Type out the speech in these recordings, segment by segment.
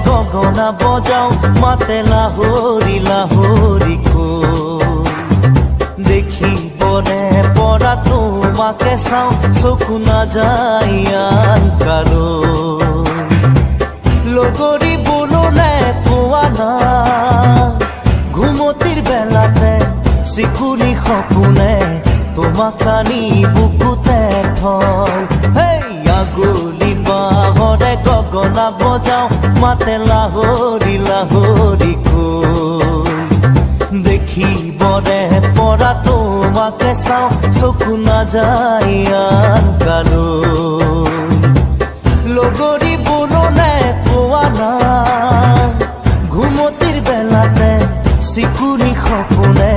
গগনা বজাও মাতে লাহৰি লাহৰি দেখিবনে পৰা তোমাকে চাওঁ চকু নাযায় আন কাৰো লগৰী বোলনে পোৱা না ঘুমতিৰ বেলাতে চিকুনি সপোনে তোমাক আনি বুকুতে থয় আগলি বাহৰে গগনা বজাও মাতে লাহৰি লাহৰি দেখিবনে পৰা তোমাকে চাওঁ চকু নাযায় আন কাৰো লগৰী বোলনে পোৱা না ঘুমতিৰ বেলাতে চিকুনি সপোনে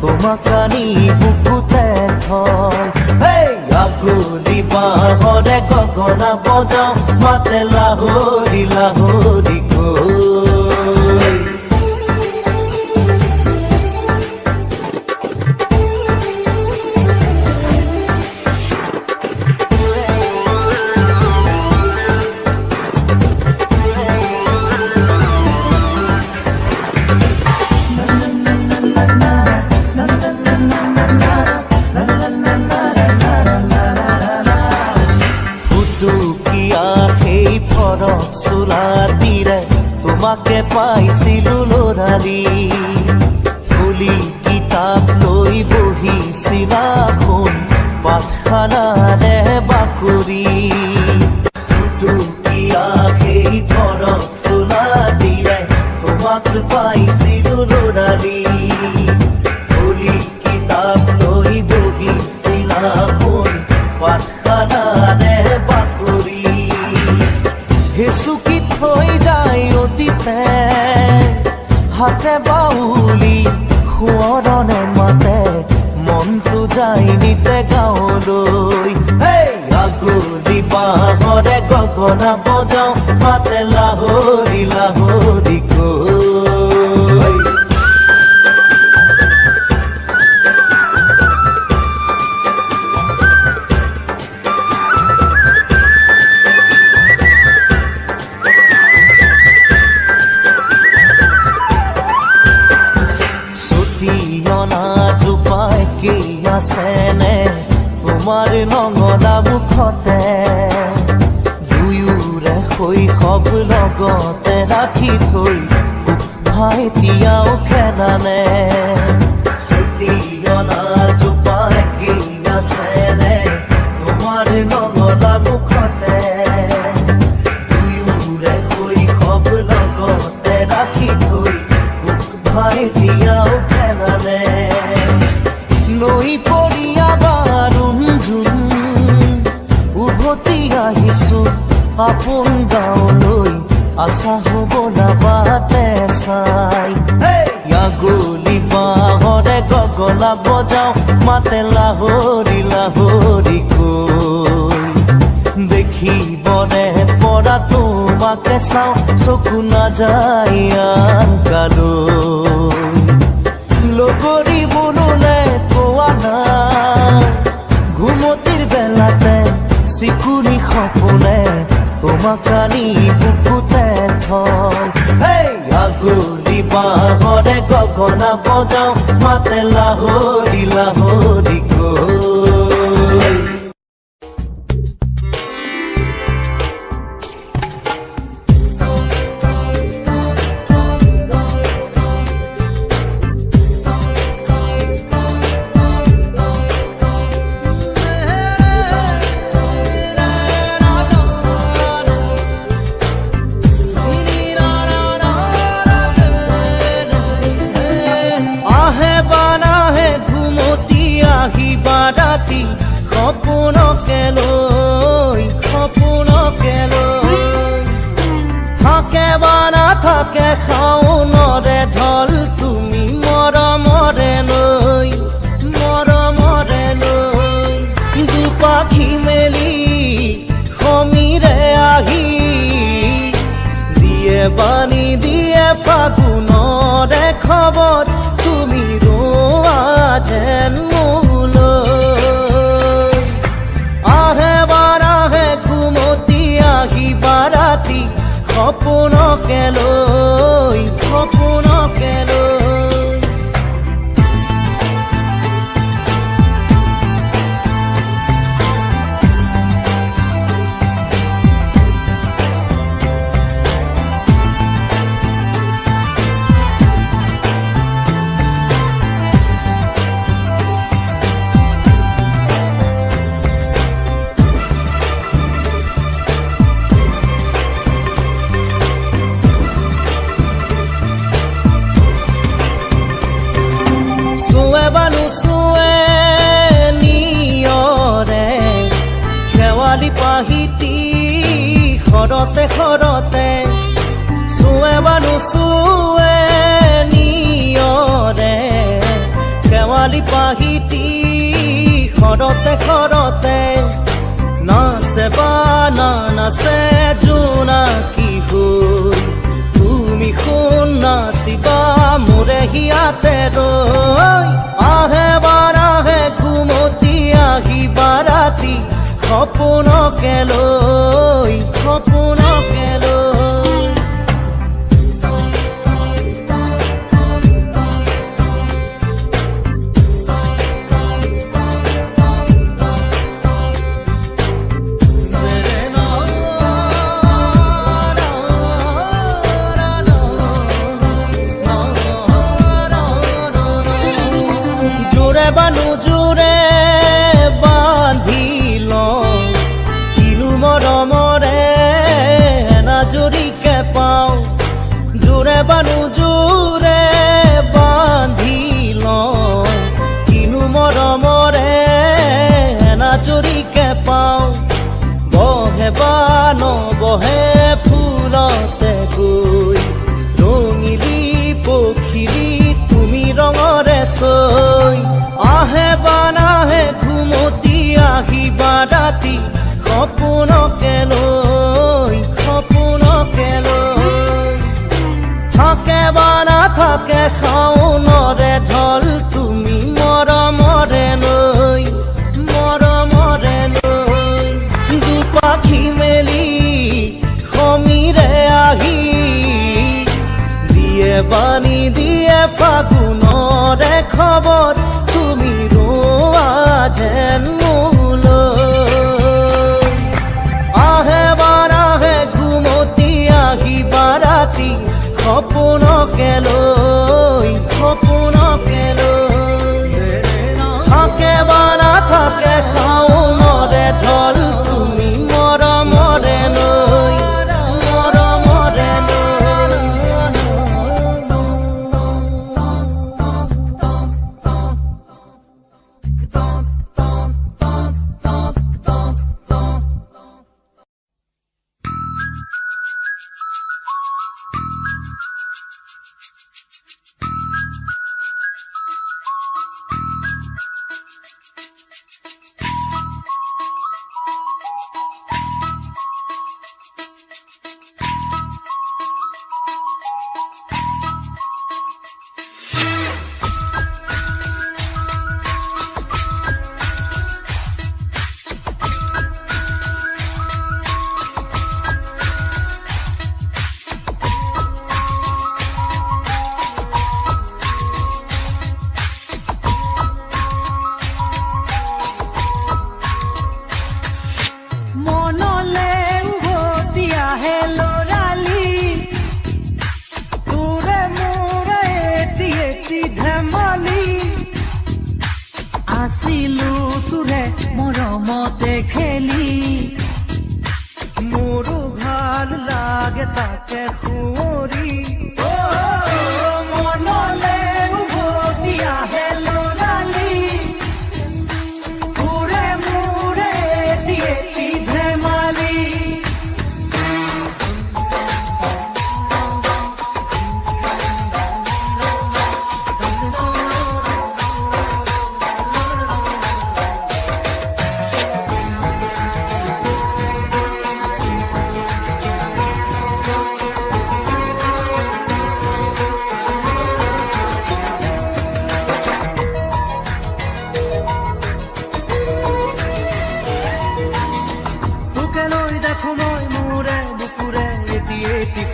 তোমাক আনি বুকুতে থয় আগলি বাহৰে গগনা বজাও মাতে লাহৰি লাহৰি তোমাকে পাইছিলো লৰালি খুলি কিতাপ লৈ বহিছিলা শুন পাঠখানাৰে বাকৰি সেই ঘৰত চোলা দিলে তোমাক পাইছিলো লৰালি খুলি কিতাপ লৈ বহিছিলা শুন পাঠখানাৰে বাকৰি হেচুকিত হৈ যায় অতীতে হাতে বাউলি সোঁৱৰণে মাতে মনটো যায় নিতে গাঁৱলৈ আগলি বাহৰে গগনা বজাও মাতে লাহৰি লাহৰি আছেনে তোমাৰ নঙলা মুখতে দুয়োৰে শৈশৱ লগতে ৰাখি থৈ ভাইটিয়াও খেলানে ছুটিয়না জোপাই কি আছেনে তোমাৰ নঙলা মুখতে দুয়োৰে শৈশৱ লগতে ৰাখি থৈ ভাইটিয়াও খেলানে নৈ পৰিয়া বাৰুণ জোন উভতি আহিছো আপোন গাঁৱলৈ আশা হ'ব নাবাতে চাই আগলি বাহৰে গগনা বজাও মাতে লাহৰি লাহৰি দেখিবনে পৰা তোমাকে চাওঁ চকু নাযায় আন কাৰো লগৰী বোলনে পোৱা না ঘুমতিৰ বেলাতে চিকুনি সপোনে তোমাক আনি বুকুতে থয় আগলি বাহৰে গগনা বজাও মাতে লাহৰি লাহৰি সপোনকে লৈ থাকে বা নাথাকে শাওনৰে ঢল তুমি মৰমৰে লৈ দুপাখি মেলি সমীৰে বাণী দিয়ে ফাগুনৰে খবৰ তুমি ৰোৱা যেন মোলৈ আহে বাৰাহে ঘুমতি আহিবা ৰাতি সপোনকে লৈ পাহিতি খৰতে চুৱে বা নুচুৱে নিয়ৰে শেৱালি পাহিতি খৰতে নাচে বা নাচে জোনাকী হৈ তুমি শুন নাচিবা মোৰে হিয়াতে ৰৈ আহে বাৰাহে ঘুমতি আহিবা ৰাতি সপোনকে লৈ জোৰে বা নোজোৰে বান্ধি মৰমৰে এনাজৰীকে পাওঁ জোৰে বা নোজোৰে বান্ধি লওঁ কিনো মৰমৰে এনাজৰীকে পাওঁ বহে বা নবহে ফুলতে গৈ ৰঙিলি পখিলি তুমি ৰঙৰে চৈ আহে বা নাহে ঘুমতি আহিবা ৰাতি সপোনকে লৈ থাকে বা নাথাকে শাওনৰে ঢল তুমি মৰমৰে লৈ দুপাখি মেলি সমীৰে আহি দিয়ে বাণী দিয়ে ফাগুনৰে খবৰ তুমি ৰোৱা যেন সপোনকে লৈ থাকে বা নাথাকে শাওনৰে ঢল তুমি মৰমৰে লৈ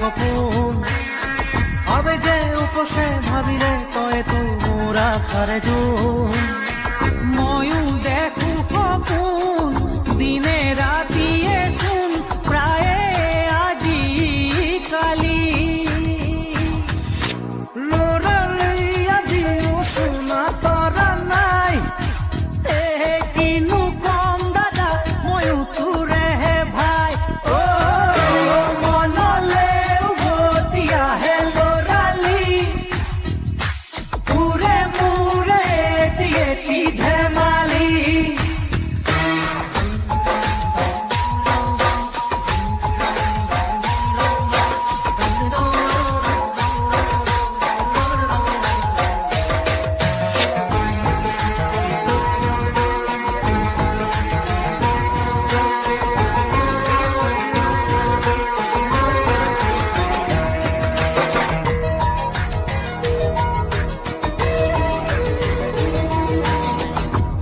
সপোন আবেগে উপচে ভাবিলে তইতো মোৰ আশাৰে জোন ময়ো দেখো সপোন দিনে ৰাতিয়ে চোন প্ৰায়ে আজিকালি ল'ৰালি আজিও শুনা তৰা নাই কিনো কম দাদা ময়ো তোৰেহে ভাই মনলে উভতি আহে ল'ৰালি তোৰে মোৰে এটি ধেমালি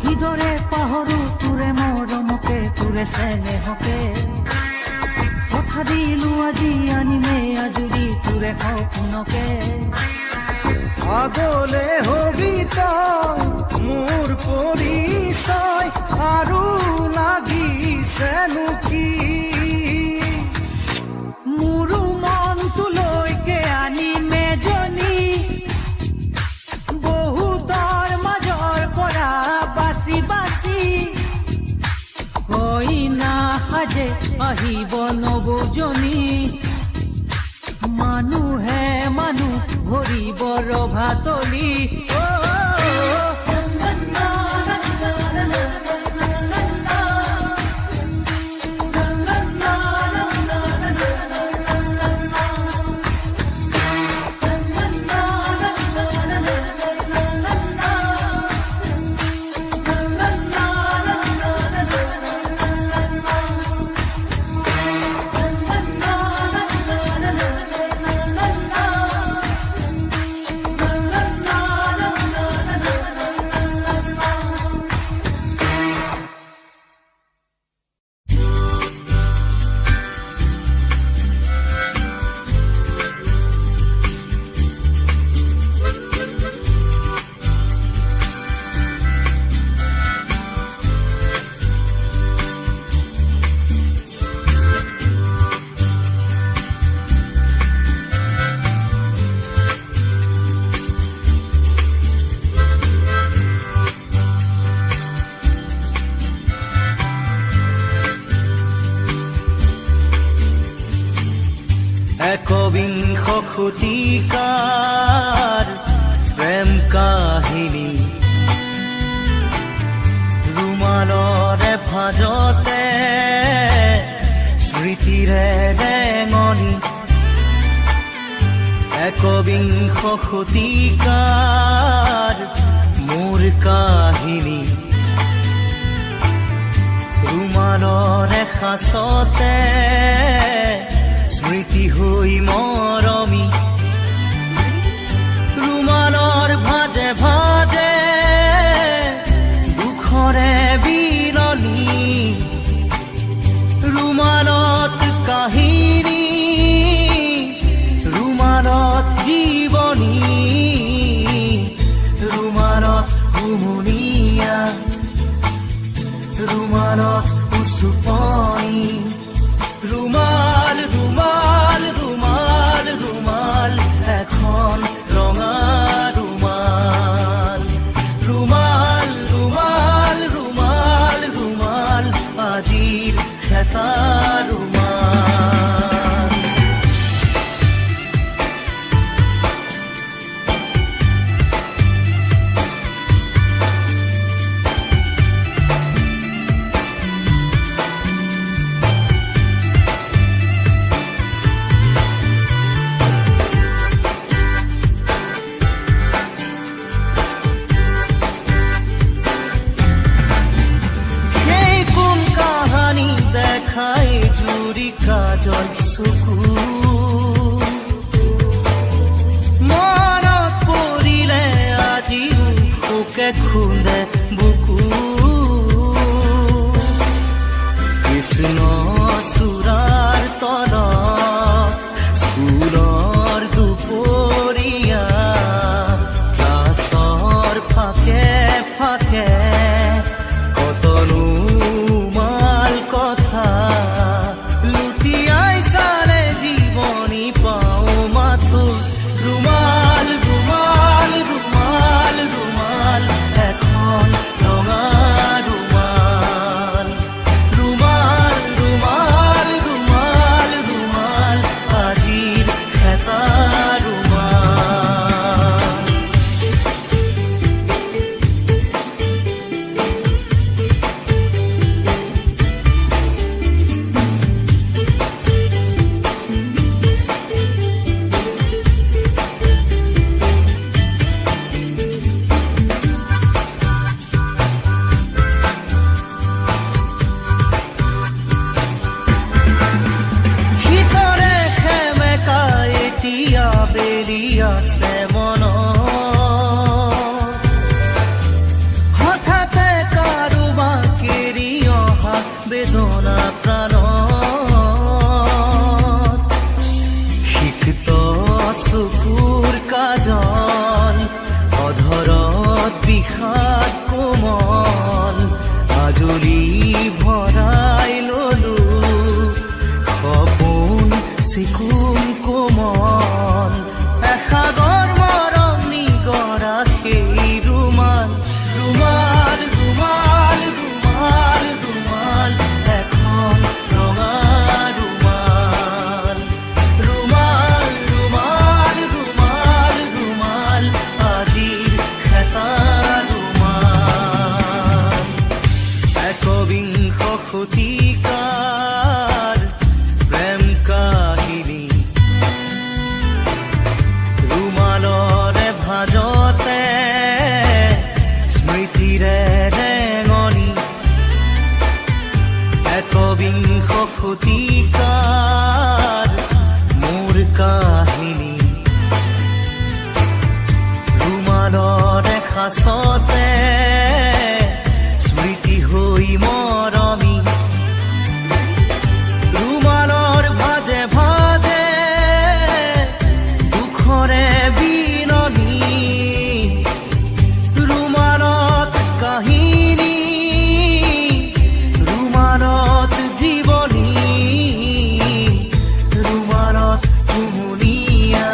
কিদৰে পাহৰো তোৰে মৰমকে তোৰে চেনেহকে কথা দিলো আজি আনিমে আজৰি তোৰে সপোনকে আগলে হবি তই মোৰ পৰিচয় আৰু লাগিছেনো কি মোৰো মনটোলৈকে আনিমে জনী বহুতৰ মাজৰ পৰা বাচি বাচি কইনা সাজে আহিব নবজনী মানুহে মানুহ ভৰিব ৰভাতলি একবিংশ শতিকাৰ প্ৰেম কাহিনী ৰুমালৰে ভাজতে স্মৃতিৰে ৰেঙনি একবিংশ শতিকাৰ মোৰ কাহিনী ৰুমালৰে সাঁচতে স্মৃতি হৈ মৰমি ৰুমালৰ ভাজে ভাজে দুখৰে বিৰণি ৰুমালত কাহিনী ৰুমালত জীৱনী ৰুমালত হুমুনিয়া ৰুমালত উচুপনি পাছতে স্মৃতি হৈ মৰমি ৰুমালৰ ভাজে ভাজে দুখৰে বিননি ৰুমালত কাহিনী ৰুমালত জীৱনী ৰুমালত কুমলীয়া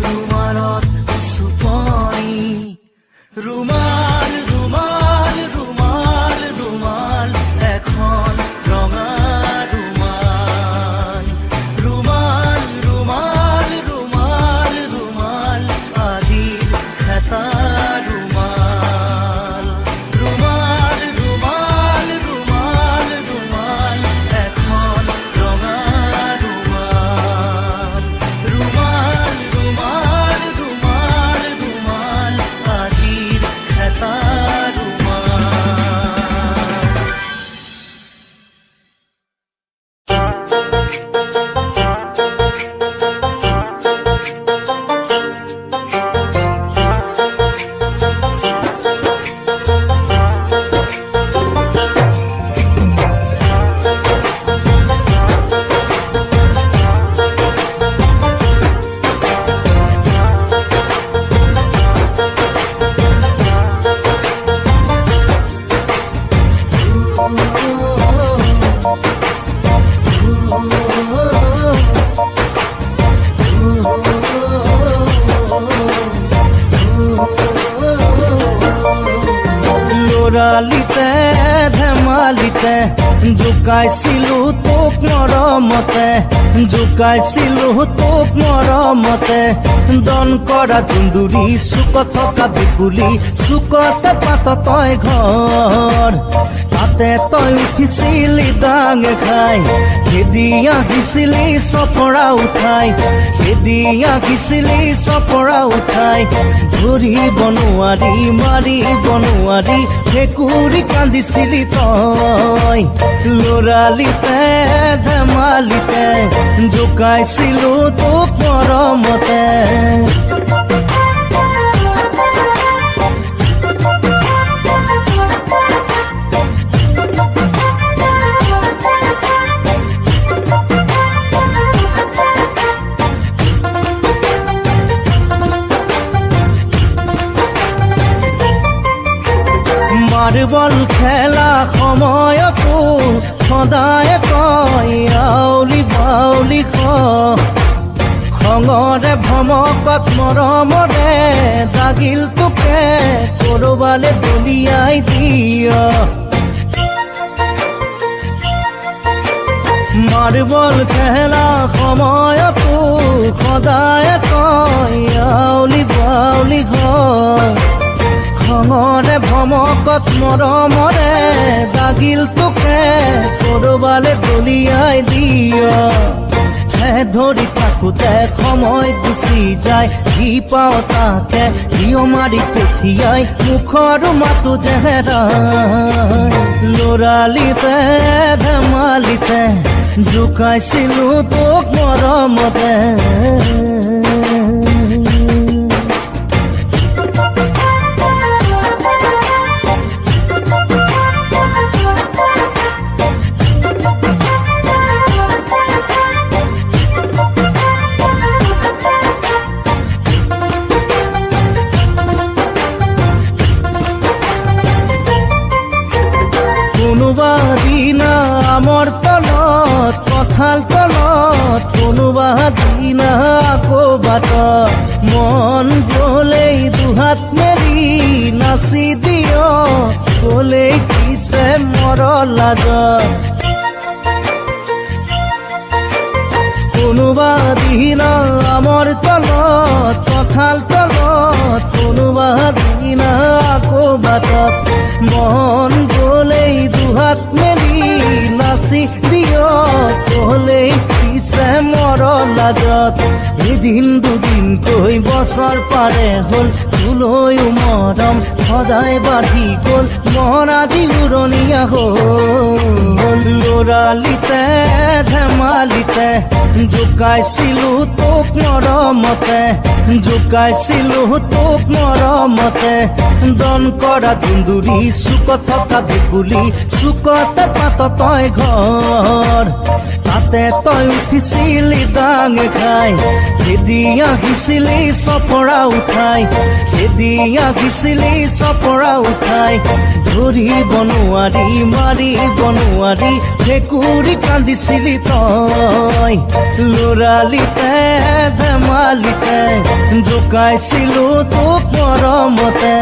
ৰুমালত চুপনি ৰুমাল ৰুমাল ৰুমাল ৰুমাল এখন ৰঙা ৰুমাল ৰুমাল ৰুমাল ৰুমাল ৰুমাল আজিৰ খেতা ৰুমাল ৰুমাল ৰুমাল ৰুমাল ৰুমাল এখন ৰঙা ৰুমাল ৰুমাল ৰুমাল ৰুমাল ৰুমাল আজিৰ খেতা ৰুমাল লৰালিতে ধেমালিতে জোকাইছিলো তোক মৰমতে জোকাইছিলো তোক মৰমতে দন কৰা দুন্দুৰি চুকত থকা বিপুলি চুকতে পাত তই ঘৰ তাতে তই উঠিছিলি ডাঙে খাই খেদি আহিছিলি চপৰা উঠাই খেদি আহিছিলি চপৰা উঠাই ধৰিব নোৱাৰি মাৰিব নোৱাৰি ভেকুৰি কান্দিছিলি তই লৰালিতে ধেমালিতে জোকাইছিলো তোক মৰমতে মাৰ্বল খেলা সময়তো সদায় কয় আউলি বাউলি খঙৰে ভমকত মৰমৰে দাগিল তোকে কৰবালে দলিয়াই দিয় মাৰ্বল খেলা সময়তো সদায় কয় আউলি বাউলি খঙৰে ভমকত মৰমৰে দাগিল তোকে কৰবালে দলিয়াই দিয় ধৰি থাকোতে সময় গুচি যায় যি পাওঁ তাকে দিয় মাৰি পঠিয়াই মুখৰ মাতো জেহেৰাই লৰালিতে ধেমালিতে জোকাইছিলো তোক মৰমতে কোনোবা দিনা আমৰ তলত কঁঠাল তলত কোনোবা দিনা আকৌ বাটত মন গলেই দুহাত মেলি নাচি দিয় গলেই কিছে মৰ লাজত কোনোবা দিনা আমৰ তলত কঁঠাল তলত কোনোবা দিনা আকৌ বাটত মন গলেই দুহাত মেলি নাচি দিয় গলেই হৈছে মৰ লাজত এদিন দুদিনকৈ বছৰ পাৰে হ'ল তোলৈও মৰম সদায় বাঢ়ি গ'ল মন আজি উৰণীয়া হ'ল ল'ৰালিতে ধেমালিতে জোকাইছিলো তোক মৰমতে জোকাইছিলো তোক মৰমতে দন কৰা দুন্দুৰি চুকত থকা ভেকুলী চুকতে পাত তই ঘৰ তাতে তই উঠিছিলি ডাঙ খাই খেদি আহিছিলি চপৰা উঠাই খেদি আহিছিলি চপৰা উঠাই ধৰিব নোৱাৰি মাৰিব নোৱাৰি ভেকুৰী কান্দিছিলি তই ল'ৰালিতে ধেমালিতে জোকাইছিলো তোক মৰমতে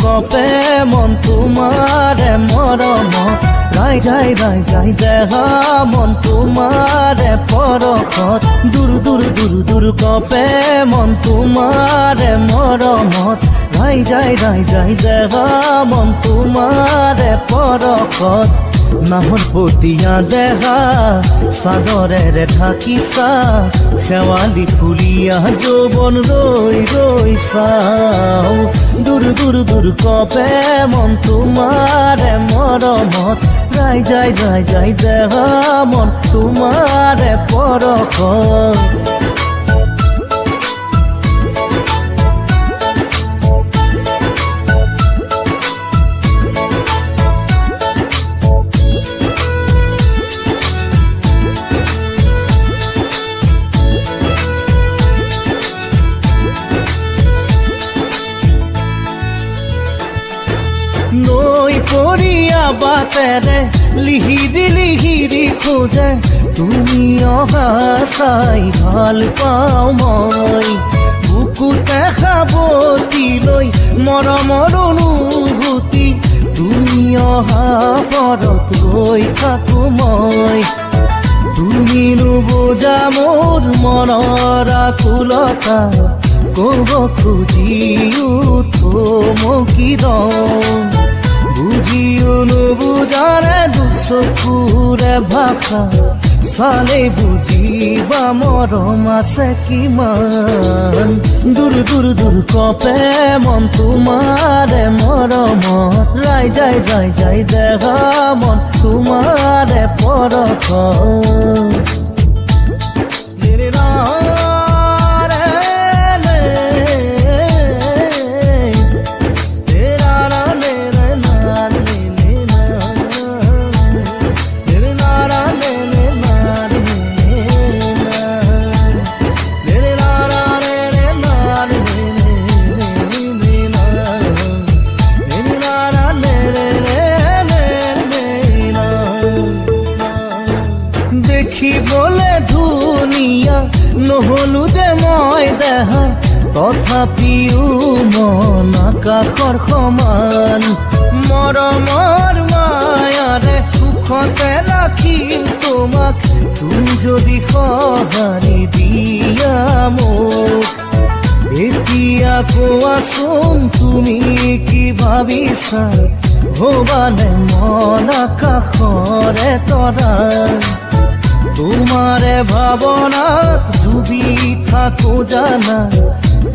কপে মন তোমাৰে মৰমত গাই যাই গাই যাই দেহা মন তোমাৰে পৰশত দূৰ দূৰ দূৰ দূৰ কপে মন তোমাৰে মৰমত গাই যাই গাই যাই দেহা মন তোমাৰে পৰশত নাহৰ পতিয়া দেহা চাদৰেৰে ঢাকিছা শেৱালি ফুলিয়া যৌৱন ৰৈ ৰৈ চাও দূৰ দূৰ দূৰ কপে মন তোমাৰে মৰমত গাই যাই যাই যাই দেহা মন তোমাৰে পৰশত নৈ পৰিয়া বাটেৰে লিহিৰি খোজে তুমি অহা চাই ভাল পাওঁ মই বুকুতে সাৱটি লৈ মৰমৰ অনুভূতি তুমি অহা পৰত ৰৈ থাকো মই তুমি নুবুজা মোৰ মনৰ আকুলতা ক'ব খুজিও থমকি বুঝিও নুবুজাৰে দুচকুৰে ভাষা চালে বুজিবা মৰম আছে কিমান দূৰ দূৰ দূৰ কপে মন তোমাৰে মৰমত ৰাই যাই যাই যাই দেহা মন তোমাৰে পৰশত দেখিবলে ধুনীয়া নহলো যে মই দেহা তথাপিও মন আকাশৰ সমান মৰমৰ মায়াৰে সুখতে ৰাখিম তোমাক তুমি যদি সঁহাৰি দিয়া মোক এতিয়া কোৱাচোন তুমি কি ভাবিছা ভবানে মন আকাশৰে তৰা তোমারে ভাবনাত ডুবি থাকো জানা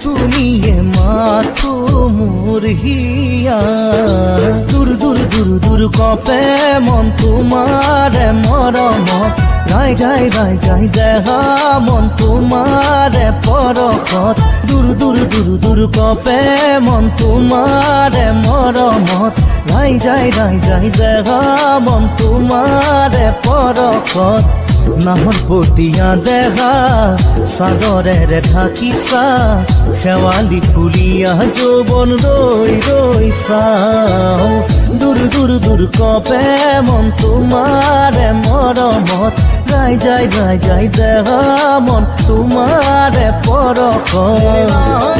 তুমিয়ে মাথো মোর হিয়া দূর দূর দূর দূর কপে মন তোমারে মরমত গাই যাই গাই যাই দেহা মন তোমারে পরশত দূর দূর দূৰ কপে মন তোমাৰে মৰমত ৰাই যায় দেহা মন তোমাৰে পৰশত নাহৰ পতিয়া দেহা চাদৰেৰে ঢাকিছা শেৱালি ফুলিয়া যৌৱন ৰৈ চাওঁ দূৰ কপে মন তোমাৰে মৰমত ৰাই যায় দেহা মন তোমাৰে পৰশত